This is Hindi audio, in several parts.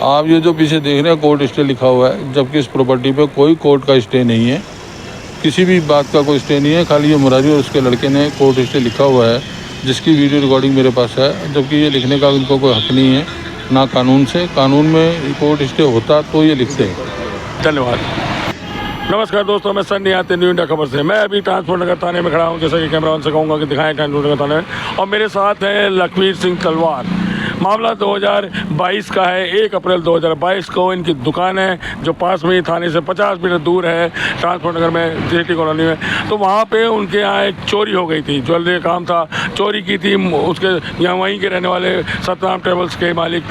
आप ये जो पीछे देख रहे हैं कोर्ट स्टे लिखा हुआ है, जबकि इस प्रॉपर्टी पे कोई कोर्ट का स्टे नहीं है, किसी भी बात का कोई स्टे नहीं है। खाली ये मुरारी और उसके लड़के ने कोर्ट स्टे लिखा हुआ है, जिसकी वीडियो रिकॉर्डिंग मेरे पास है, जबकि ये लिखने का उनको कोई हक नहीं है ना कानून से। कानून में कोर्ट स्टे होता तो ये लिखते हैं। धन्यवाद। नमस्कार दोस्तों, मैं सन्नी आते न्यू इंडिया खबर से। मैं अभी ट्रांसपोर्ट नगर थाने में खड़ा हूँ, जैसा कि कैमरा से कहूँगा कि दिखाएं ट्रांसपोर्ट नगर थाने में, और मेरे साथ हैं लखवीर सिंह तलवार। मामला 2022 का है। 1 अप्रैल 2022 को इनकी दुकान है जो पास में ही थाने से 50 मीटर दूर है, ट्रांसपोर्ट नगर में, जेटी कॉलोनी में। तो वहाँ पे उनके यहाँ एक चोरी हो गई थी, ज्वेलरी का काम था, चोरी की थी। उसके यहाँ वहीं के रहने वाले सतनाम ट्रेवल्स के मालिक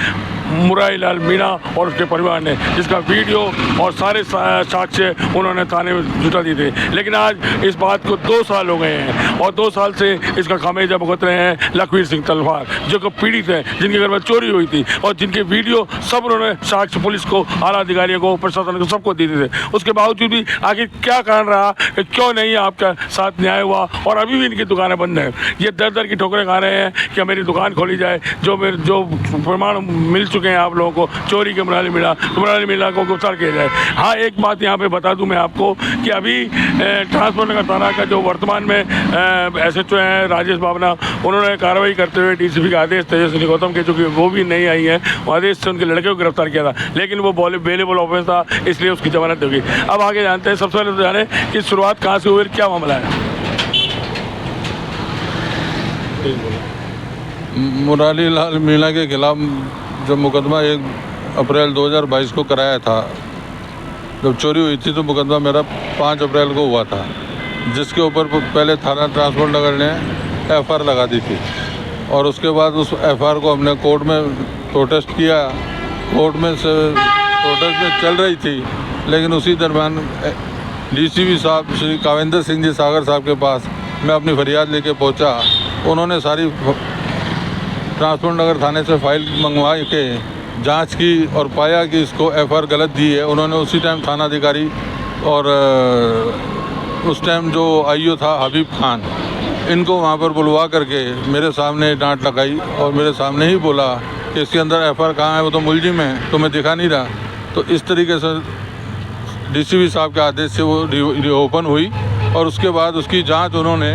मुरारी लाल मीणा और उसके परिवार ने, जिसका वीडियो और सारे साक्ष्य उन्होंने थाने में जुटा दिए थे। लेकिन आज इस बात को 2 साल हो गए हैं और 2 साल से इसका खामियाजा भुगत रहे हैं लखवीर सिंह तलवार, जो कि पीड़ित हैं, जिनके घर में चोरी हुई थी और जिनके वीडियो सब उन्होंने साक्ष्य पुलिस को, आला अधिकारियों को, प्रशासन को, सबको दिए थे। उसके बावजूद भी आखिर क्या कारण रहा, क्यों नहीं आपका साथ न्याय हुआ और अभी भी इनकी दुकानें बंद हैं। ये दर दर की ठोकरें खा रहे हैं कि मेरी दुकान खोली जाए। जो प्रमाण मिल चुके हैं आप लोगों को चोरी के, मुरारी मीणा को गिरफ्तार किया जाए। हाँ, एक बात यहाँ पे बता दूं मैं आपको कि अभी ट्रांसपोर्ट नगर थाना का जो वर्तमान में SHO हैं राजेश बावना, उन्होंने कार्रवाई करते हुए DCP का आदेश तेजस्विनी गौतम के, जो कि वो भी नहीं आई है, वो आदेश से उनके लड़के को गिरफ्तार किया था, लेकिन वो बेलेबल ऑफेंस था, इसलिए उसकी जमानत होगी। अब आगे जानते हैं, सबसे पहले तो जाने कि शुरुआत कहाँ से हुई, क्या मामला है। मुरारी लाल मीणा के खिलाफ जो मुकदमा 1 अप्रैल 2022 को कराया था, जब चोरी हुई थी, तो मुकदमा मेरा 5 अप्रैल को हुआ था, जिसके ऊपर पहले थाना ट्रांसपोर्ट नगर ने FR लगा दी थी और उसके बाद उस FR को हमने कोर्ट में प्रोटेस्ट किया। कोर्ट में से प्रोटेस्ट में चल रही थी, लेकिन उसी दरम्यान DCP साहब श्री काविंदर सिंह जी सागर साहब के पास मैं अपनी फरियाद लेके पहुंचा। उन्होंने सारी ट्रांसपोर्ट नगर थाने से फाइल मंगवा के जांच की और पाया कि इसको FR गलत दी है। उन्होंने उसी टाइम थाना अधिकारी और उस टाइम जो IO था हबीब खान, इनको वहाँ पर बुलवा करके मेरे सामने डांट लगाई और मेरे सामने ही बोला कि इसके अंदर FR कहाँ है, वो तो मुलजिम है, तो मैं दिखा नहीं रहा। तो इस तरीके से DCP साहब के आदेश से वो रीओपन हुई और उसके बाद उसकी जांच उन्होंने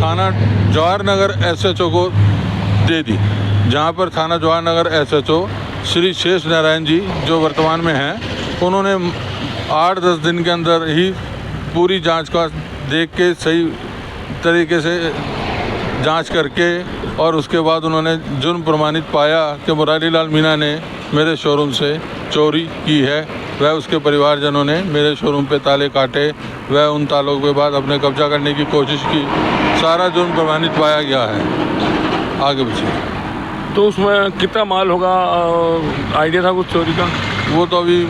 थाना जवाहर नगर SHO को दे दी, जहाँ पर थाना जवाहर नगर SHO श्री शेष नारायण जी, जो वर्तमान में हैं, उन्होंने 8-10 दिन के अंदर ही पूरी जांच का देख के सही तरीके से जांच करके और उसके बाद उन्होंने जुर्म प्रमाणित पाया कि मुरारी लाल मीणा ने मेरे शोरूम से चोरी की है। वह उसके परिवारजनों ने मेरे शोरूम पे ताले काटे, वह उन तालों के बाद अपने कब्जा करने की कोशिश की। सारा जुर्म प्रमाणित पाया गया है। आगे बचिए। तो उसमें कितना माल होगा, आइडिया था कुछ चोरी का? वो तो अभी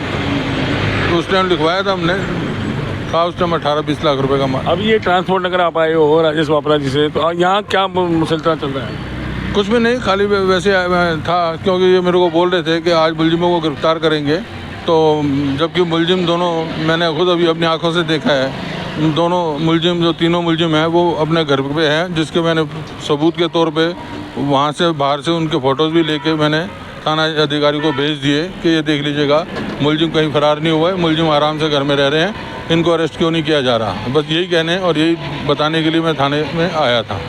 उस टाइम लिखवाया था हमने, था उस टाइम 18-20 लाख रुपए का माल। अभी ये ट्रांसपोर्ट नगर आप आए हो राजेश बापरा जी से, तो यहाँ क्या सिलसिला चल रहा है? कुछ भी नहीं, खाली वैसे था, क्योंकि ये मेरे को बोल रहे थे कि आज मुलजिमों को गिरफ्तार करेंगे। तो जबकि मुलजिम दोनों मैंने खुद अभी अपनी आंखों से देखा है, दोनों मुलजिम, जो तीनों मुलजिम हैं, वो अपने घर पे हैं, जिसके मैंने सबूत के तौर पे वहाँ से बाहर से उनके फ़ोटोज़ भी लेके मैंने थाना अधिकारी को भेज दिए कि ये देख लीजिएगा, मुलजिम कहीं फ़रार नहीं हुआ है, मुलजिम आराम से घर में रह रहे हैं, इनको अरेस्ट क्यों नहीं किया जा रहा। बस यही कहने और यही बताने के लिए मैं थाने में आया था।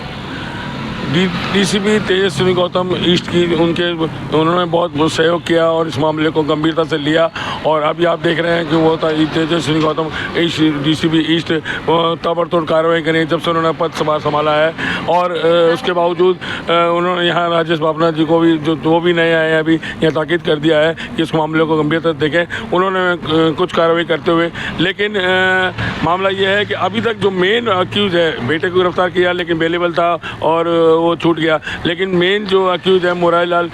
DCP तेजस्विनी गौतम ईस्ट की उन्होंने बहुत सहयोग किया और इस मामले को गंभीरता से लिया, और अभी आप देख रहे हैं कि वो तेजस्विनी गौतम DCP ईस्ट ताबड़तोड़ कार्रवाई करें जब से उन्होंने पद संभाला है। और उसके बावजूद उन्होंने यहाँ राजेश बापना जी को भी, जो वो भी नए आए हैं, अभी यहाँ ताकीद कर दिया है कि इस मामले को गंभीरता से देखें। उन्होंने कुछ कार्रवाई करते हुए, लेकिन मामला ये है कि अभी तक जो मेन अक्यूज़ है, बेटे को गिरफ्तार किया लेकिन बेलेबल था और वो छूट गया, लेकिन मेन जो अक्यूज़ है मुरारी लाल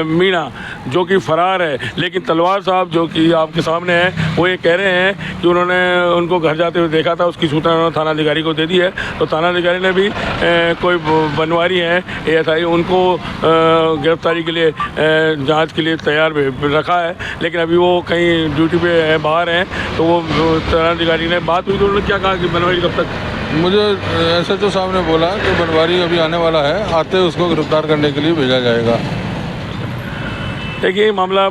मीणा, जो कि फ़रार है, लेकिन तलवार साहब जो कि आपके सामने है, वो ये कह रहे हैं कि उन्होंने उनको घर जाते हुए देखा था। उसकी सूचना उन्होंने थाना अधिकारी को दे दी है, तो थाना अधिकारी ने भी कोई बनवारी है ASI, उनको गिरफ्तारी के लिए, जांच के लिए तैयार रखा है, लेकिन अभी वो कहीं ड्यूटी पे है, बाहर हैं। तो वो थाना अधिकारी ने बात हुई तो उन्होंने क्या कहा कि बनवारी कब तक? मुझे SHO साहब ने बोला कि बनवारी अभी आने वाला है, आते उसको गिरफ्तार करने के लिए भेजा जाएगा। देखिए, मामला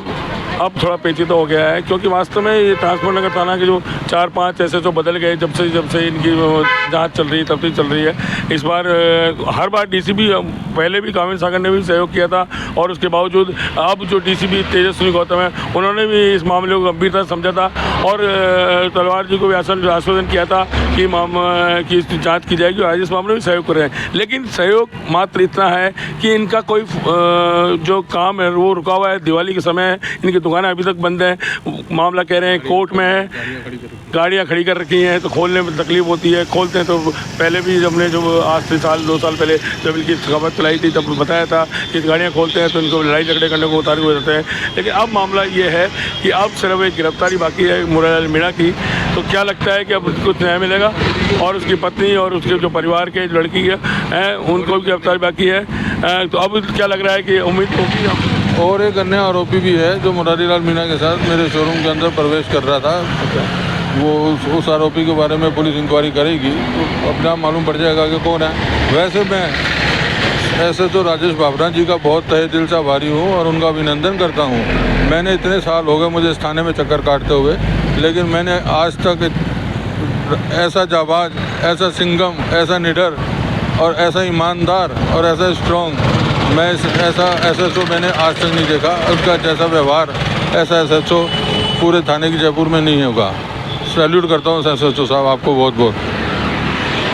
अब थोड़ा पेचीदा हो गया है, क्योंकि वास्तव में ये ट्रांसपोर्ट नगर थाना के जो 4-5 SHO बदल गए जब से इनकी जांच चल रही है, तफ्तीश चल रही है। इस बार हर बार DCP पहले भी कामिल सागर ने भी सहयोग किया था, और उसके बावजूद अब जो DCP तेजस्वी गौतम है उन्होंने भी इस मामले को गंभीरता से समझा था, और तलवार जी को भी आश्वासन किया था कि इसकी जाँच की जाएगी, और आज इस मामले में सहयोग कर रहे हैं। लेकिन सहयोग मात्र इतना है कि इनका कोई जो काम है वो रुका हुआ है। दिवाली के समय इनकी दुकानें अभी तक बंद हैं, मामला कह रहे हैं कोर्ट में है, गाड़ियाँ खड़ी कर रखी हैं, तो खोलने में तकलीफ होती है। खोलते हैं तो पहले भी हमने जो आज से 2 साल पहले जब इनकी खबर चलाई थी तब बताया था कि गाड़ियाँ खोलते हैं तो इनको लड़ाई झगड़े करने को उतारू हो जाते हैं। लेकिन अब मामला ये है कि अब सिर्फ एक गिरफ्तारी बाकी है मुरारी लाल मीणा की। तो क्या लगता है कि अब कुछ न्याय मिलेगा, और उसकी पत्नी और उसके जो परिवार के लड़की है उनको भी गिरफ्तारी बाकी है। तो अब क्या लग रहा है कि उम्मीद होगी। और एक अन्य आरोपी भी है जो मुरारी लाल मीणा के साथ मेरे शोरूम के अंदर प्रवेश कर रहा था। वो उस आरोपी के बारे में पुलिस इंक्वायरी करेगी तो अपने आप मालूम पड़ जाएगा कि कौन है। वैसे मैं ऐसे तो राजेश बाबरा जी का बहुत तहे दिल से आभारी हूँ और उनका अभिनंदन करता हूँ। मैंने इतने साल हो गए मुझे इस थाने में चक्कर काटते हुए, लेकिन मैंने आज तक ऐसा जाबाज, ऐसा सिंघम, ऐसा निडर और ऐसा ईमानदार और ऐसा स्ट्रॉन्ग ऐसा SHO मैंने आज तक नहीं देखा। उसका जैसा व्यवहार ऐसा SHO पूरे थाने की जयपुर में नहीं होगा। सैल्यूट करता हूँ SHO साहब, आपको बहुत बहुत।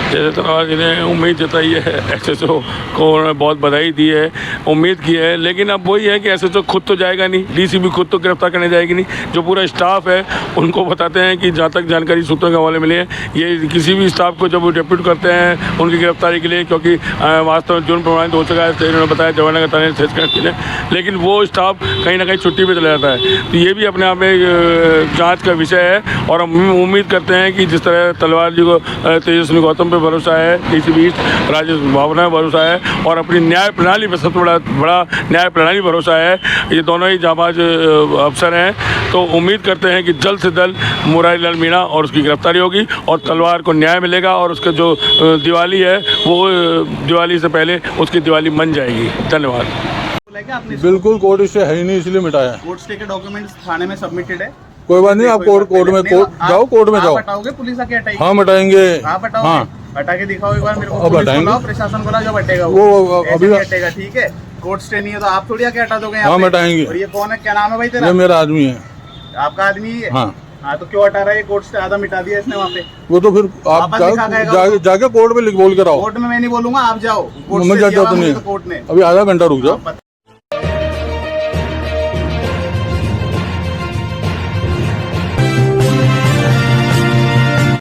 जैसे तलवार जी ने उम्मीद जताई है, SHO को उन्होंने बहुत बधाई दी है, उम्मीद की है। लेकिन अब वही है कि SHO खुद तो जाएगा नहीं, DCP खुद तो गिरफ्तार करने जाएगी नहीं। जो पूरा स्टाफ है उनको बताते हैं कि जहाँ तक जानकारी सूत्रों के हवाले मिली है, ये किसी भी स्टाफ को जब डेप्यूट करते हैं उनकी गिरफ्तारी के लिए, क्योंकि वास्तव में जुर्म प्रमाणित हो चुका है, तो इन्होंने बताया जवाहर नगर थाने के लिए, लेकिन वो स्टाफ कहीं ना कहीं छुट्टी पर चला जाता है। तो ये भी अपने आप में जाँच का विषय है, और हम उम्मीद करते हैं कि जिस तरह तलवार जी को तेजस्वी गौतम पे भरोसा है, DCP राजेश बाबरा भरोसा है, और अपनी न्याय प्रणाली पर सबसे बड़ा न्याय प्रणाली भरोसा है। ये दोनों ही जाबाज अफसर हैं। तो उम्मीद करते हैं कि जल्द से जल्द मुरारी लाल मीणा और उसकी गिरफ्तारी होगी और तलवार को न्याय मिलेगा, और उसका जो दिवाली है वो दिवाली से पहले उसकी दिवाली मन जाएगी। धन्यवाद। बिल्कुल कोर्ट स्टे है ही नहीं, इसलिए मिटाया। कोर्ट स्टे के डॉक्यूमेंट्स थाने में सबमिटेड है। कोई बात नहीं, आप कोर्ट में जाओ, कोर्ट में जाओ। हटाओगे, पुलिस आके हटाएगी। हाँ हटाएंगे। आप हटाओगे? हाँ हटा के दिखाओ एक बार मेरे को। अब हटाएंगे, प्रशासन को जब हटेगा वो अभी हटेगा। ठीक है, कोर्ट स्टे नहीं है तो आप थोड़ी आके हटा दोगे। हाँ हटाएंगे। और ये कौन है, क्या नाम है भाई तेरा? ये मेरा आदमी है। आपका आदमी है? हाँ हाँ, तो क्यों हटा रहा है? कोर्ट स्टे आधा मिटा दिया इसने वहाँ पे। वो तो फिर आप जाके कोर्ट में बोल कर आओ। कोर्ट में मैं नहीं बोलूंगा, आप जाओ। मैं जाता तो नहीं, कोर्ट ने अभी आधा घंटा रुक जाओ।